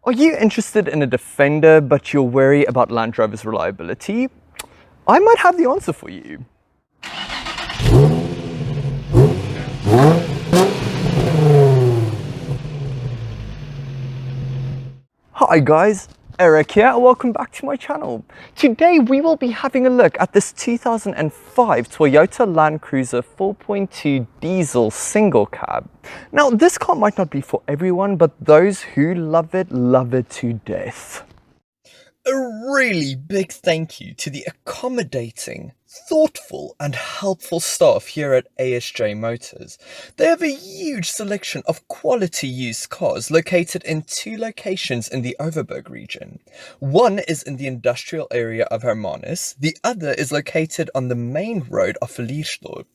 Are you interested in a Defender but you're wary about Land Rover's reliability? I might have the answer for you. Hi guys, Eric here and welcome back to my channel. Today we will be having a look at this 2005 Toyota Land Cruiser 4.2 diesel single cab. Now this car might not be for everyone, but those who love it to death. A really big thank you to the accommodating, thoughtful and helpful staff here at ASJ Motors. They have a huge selection of quality used cars located in 2 locations in the Overberg region. One is in the industrial area of Hermanus, the other is located on the main road of Verliesdorp.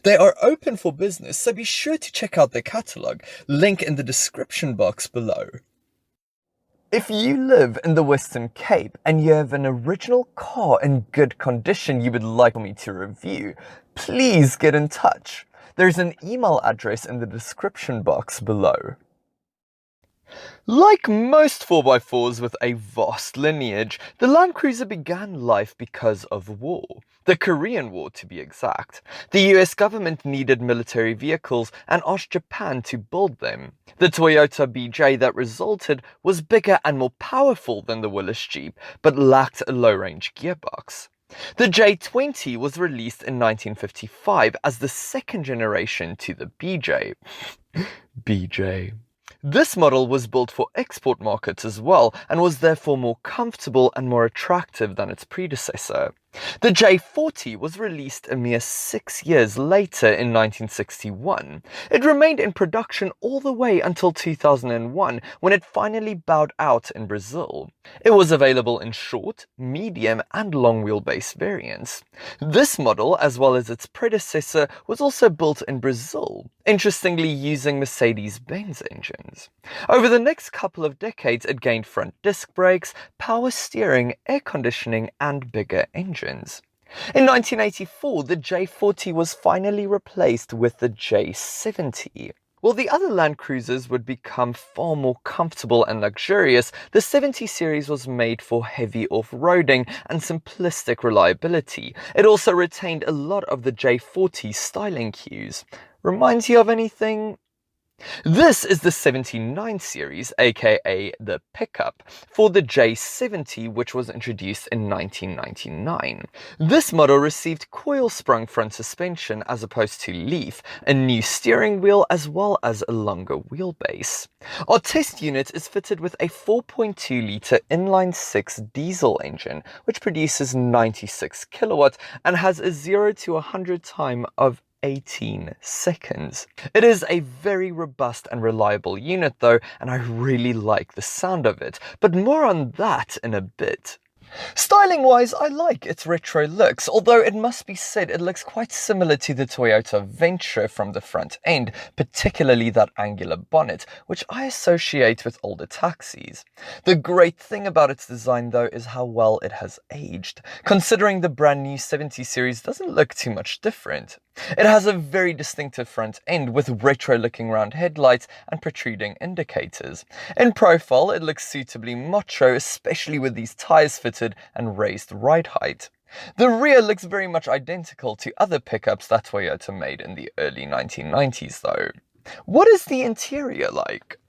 They are open for business, so be sure to check out their catalogue, link in the description box below. If you live in the Western Cape and you have an original car in good condition you would like me to review, please get in touch. There's an email address in the description box below. Like most 4x4s with a vast lineage, the Land Cruiser began life because of war. The Korean War, to be exact. The US government needed military vehicles and asked Japan to build them. The Toyota BJ that resulted was bigger and more powerful than the Willys Jeep, but lacked a low-range gearbox. The J20 was released in 1955 as the second generation to the BJ. BJ. This model was built for export markets as well and was therefore more comfortable and more attractive than its predecessor. The J40 was released a mere 6 years later in 1961. It remained in production all the way until 2001 when it finally bowed out in Brazil. It was available in short, medium and long wheelbase variants. This model, as well as its predecessor, was also built in Brazil, interestingly using Mercedes-Benz engines. Over the next couple of decades it gained front disc brakes, power steering, air conditioning and bigger engines. In 1984, the J40 was finally replaced with the J70. While the other Land Cruisers would become far more comfortable and luxurious, the 70 series was made for heavy off-roading and simplistic reliability. It also retained a lot of the J40's styling cues. Reminds you of anything? This is the 79 series, aka the pickup, for the J70 which was introduced in 1999. This model received coil-sprung front suspension as opposed to leaf, a new steering wheel as well as a longer wheelbase. Our test unit is fitted with a 4.2-litre inline-6 diesel engine which produces 96 kilowatt and has a 0 to 100 time of 18 seconds. It is a very robust and reliable unit though, and I really like the sound of it, but more on that in a bit. Styling wise, I like its retro looks, although it must be said it looks quite similar to the Toyota Venture from the front end, particularly that angular bonnet, which I associate with older taxis. The great thing about its design though is how well it has aged, considering the brand new 70 series doesn't look too much different. It has a very distinctive front end with retro looking round headlights and protruding indicators. In profile it looks suitably macho, especially with these tyres fitted and raised ride height. The rear looks very much identical to other pickups that Toyota made in the early 1990s though. What is the interior like?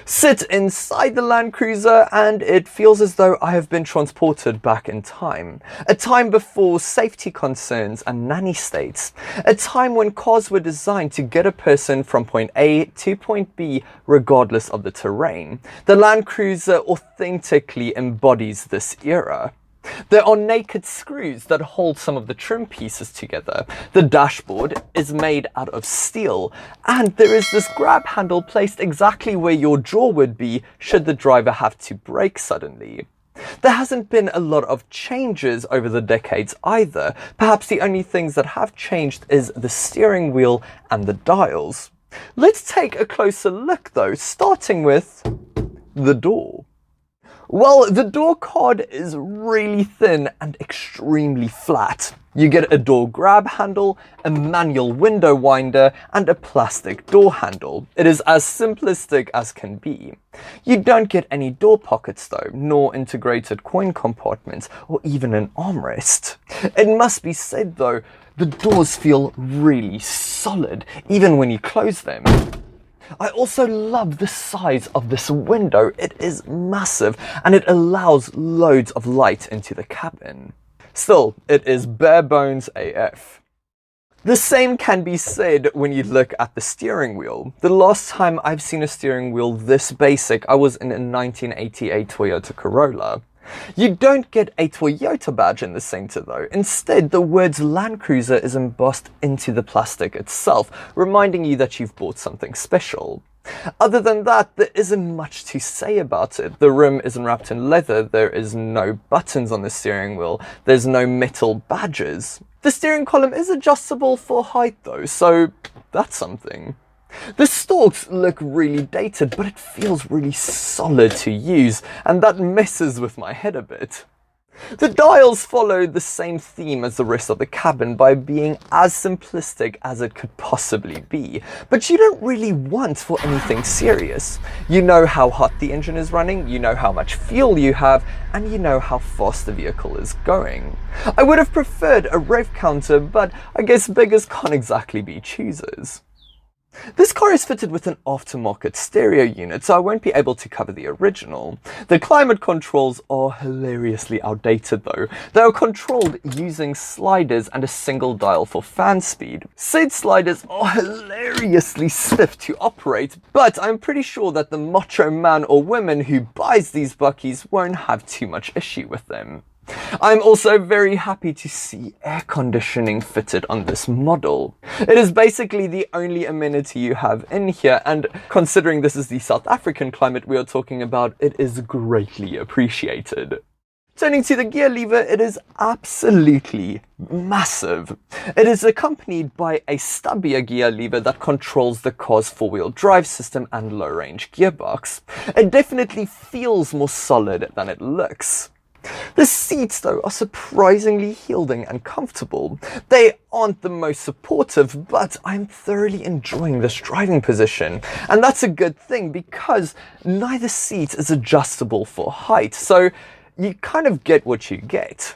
Sit inside the Land Cruiser and it feels as though I have been transported back in time. A time before safety concerns and nanny states. A time when cars were designed to get a person from point A to point B regardless of the terrain. The Land Cruiser authentically embodies this era. There are naked screws that hold some of the trim pieces together. The dashboard is made out of steel, and there is this grab handle placed exactly where your jaw would be should the driver have to brake suddenly. There hasn't been a lot of changes over the decades either. Perhaps the only things that have changed is the steering wheel and the dials. Let's take a closer look though, starting with the door. Well, the door card is really thin and extremely flat. You get a door grab handle, a manual window winder, and a plastic door handle. It is as simplistic as can be. You don't get any door pockets though, nor integrated coin compartments, or even an armrest. It must be said though, the doors feel really solid, even when you close them. I also love the size of this window. It is massive and it allows loads of light into the cabin. Still, it is bare bones AF. The same can be said when you look at the steering wheel. The last time I've seen a steering wheel this basic, I was in a 1988 Toyota Corolla. You don't get a Toyota badge in the center though. Instead, the words Land Cruiser is embossed into the plastic itself, reminding you that you've bought something special. Other than that, there isn't much to say about it. The rim isn't wrapped in leather, there is no buttons on the steering wheel, there's no metal badges. The steering column is adjustable for height though, so that's something. The stalks look really dated, but it feels really solid to use, and that messes with my head a bit. The dials follow the same theme as the rest of the cabin by being as simplistic as it could possibly be, but you don't really want for anything serious. You know how hot the engine is running, you know how much fuel you have, and you know how fast the vehicle is going. I would have preferred a rev counter, but I guess beggars can't exactly be choosers. This car is fitted with an aftermarket stereo unit, so I won't be able to cover the original. The climate controls are hilariously outdated though. They are controlled using sliders and a single dial for fan speed. Said sliders are hilariously stiff to operate, but I'm pretty sure that the macho man or woman who buys these buckies won't have too much issue with them. I'm also very happy to see air conditioning fitted on this model. It is basically the only amenity you have in here, and considering this is the South African climate we are talking about, it is greatly appreciated. Turning to the gear lever, it is absolutely massive. It is accompanied by a stubbier gear lever that controls the car's four-wheel drive system and low-range gearbox. It definitely feels more solid than it looks. The seats though are surprisingly yielding and comfortable. They aren't the most supportive, but I'm thoroughly enjoying this driving position. And that's a good thing because neither seat is adjustable for height, so you kind of get what you get.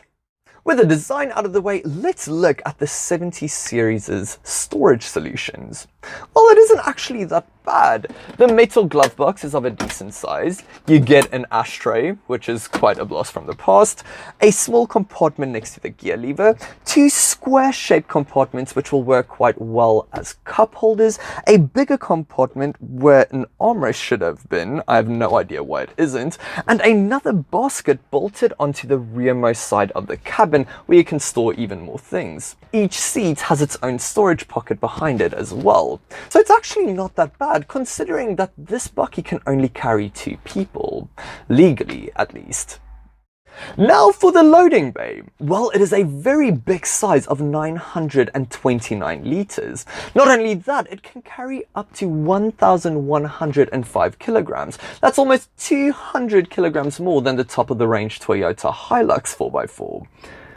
With the design out of the way, let's look at the 70 series' storage solutions. Well, it isn't actually that bad. The metal glove box is of a decent size. You get an ashtray, which is quite a blast from the past, a small compartment next to the gear lever, two square-shaped compartments which will work quite well as cup holders, a bigger compartment where an armrest should have been, I have no idea why it isn't, and another basket bolted onto the rearmost side of the cabin where you can store even more things. Each seat has its own storage pocket behind it as well. So it's actually not that bad, considering that this bucky can only carry 2 people, legally at least. Now for the loading bay. Well, it is a very big size of 929 litres. Not only that, it can carry up to 1,105 kilograms. That's almost 200 kilograms more than the top of the range Toyota Hilux 4x4.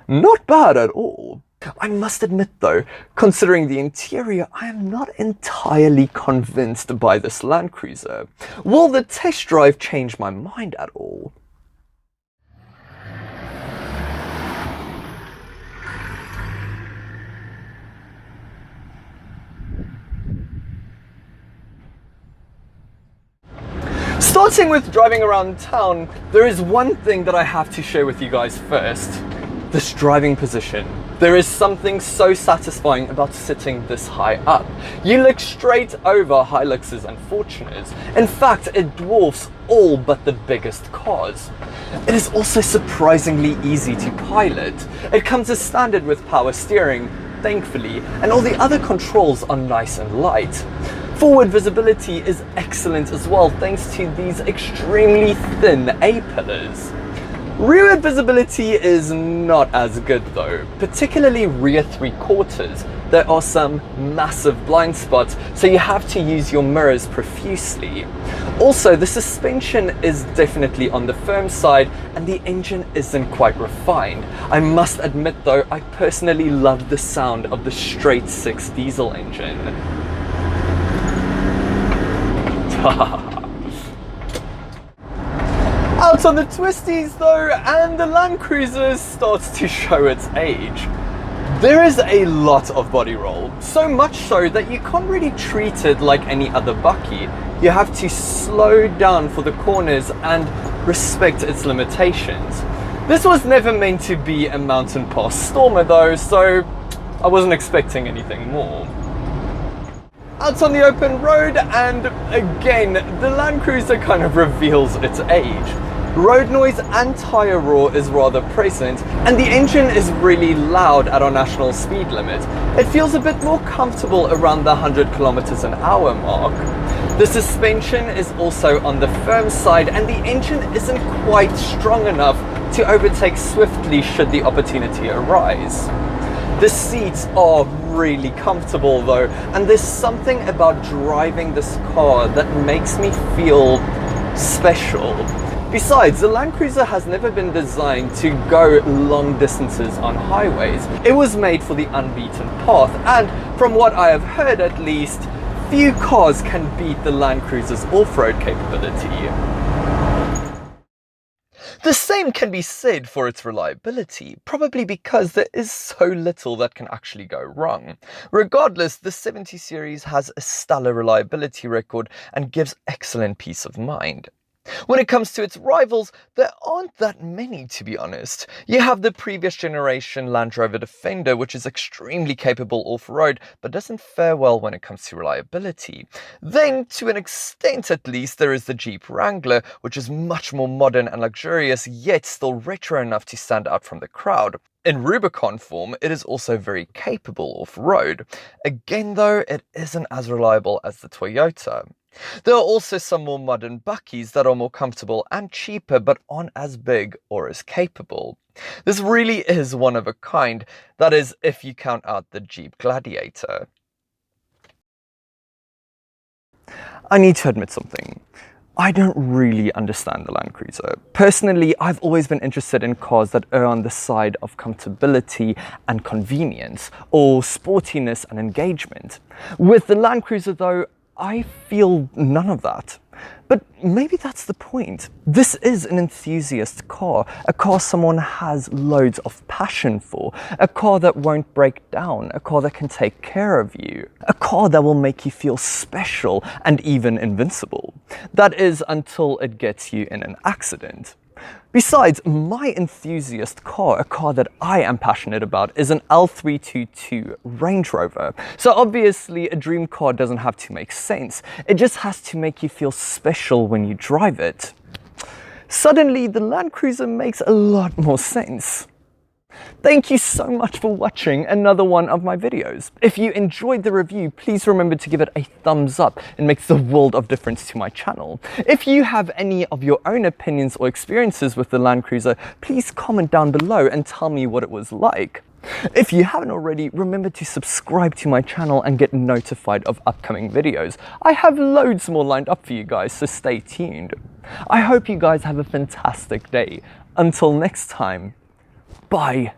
Not bad at all. I must admit though, considering the interior, I am not entirely convinced by this Land Cruiser. Will the test drive change my mind at all? Starting with driving around town, there is one thing that I have to share with you guys first. This driving position. There is something so satisfying about sitting this high up. You look straight over Hiluxes and Fortuners. In fact, it dwarfs all but the biggest cars. It is also surprisingly easy to pilot. It comes as standard with power steering, thankfully, and all the other controls are nice and light. Forward visibility is excellent as well, thanks to these extremely thin A-pillars. Rearward visibility is not as good though, particularly rear 3/4. there are some massive blind spots, so you have to use your mirrors profusely. Also, the suspension is definitely on the firm side and the engine isn't quite refined. I must admit though, I personally love the sound of the straight 6 diesel engine. Out on the twisties though, and the Land Cruiser starts to show its age. There is a lot of body roll, so much so that you can't really treat it like any other bucky. You have to slow down for the corners and respect its limitations. This was never meant to be a mountain pass stormer though, so I wasn't expecting anything more. Out on the open road, and again, the Land Cruiser kind of reveals its age. Road noise and tyre roar is rather present, and the engine is really loud at our national speed limit. It feels a bit more comfortable around the 100 km/h mark. The suspension is also on the firm side, and the engine isn't quite strong enough to overtake swiftly should the opportunity arise. The seats are really comfortable though, and there's something about driving this car that makes me feel special. Besides, the Land Cruiser has never been designed to go long distances on highways. It was made for the unbeaten path, and from what I have heard at least, few cars can beat the Land Cruiser's off-road capability. The same can be said for its reliability, probably because there is so little that can actually go wrong. Regardless, the 70 series has a stellar reliability record and gives excellent peace of mind. When it comes to its rivals, there aren't that many, to be honest. You have the previous generation Land Rover Defender, which is extremely capable off-road, but doesn't fare well when it comes to reliability. Then, to an extent at least, there is the Jeep Wrangler, which is much more modern and luxurious, yet still retro enough to stand out from the crowd. In Rubicon form, it is also very capable off-road. Again though, it isn't as reliable as the Toyota. There are also some more modern buckies that are more comfortable and cheaper, but aren't as big or as capable. This really is one of a kind, that is if you count out the Jeep Gladiator. I need to admit something. I don't really understand the Land Cruiser. Personally, I've always been interested in cars that err on the side of comfortability and convenience, or sportiness and engagement. With the Land Cruiser though, I feel none of that. But maybe that's the point. This is an enthusiast car, a car someone has loads of passion for, a car that won't break down, a car that can take care of you, a car that will make you feel special and even invincible. That is until it gets you in an accident. Besides, my enthusiast car, a car that I am passionate about, is an L322 Range Rover. So obviously a dream car doesn't have to make sense, it just has to make you feel special when you drive it. Suddenly the Land Cruiser makes a lot more sense. Thank you so much for watching another one of my videos. If you enjoyed the review, please remember to give it a thumbs up. It makes the world of difference to my channel. If you have any of your own opinions or experiences with the Land Cruiser, please comment down below and tell me what it was like. If you haven't already, remember to subscribe to my channel and get notified of upcoming videos. I have loads more lined up for you guys, so stay tuned. I hope you guys have a fantastic day. Until next time. Bye.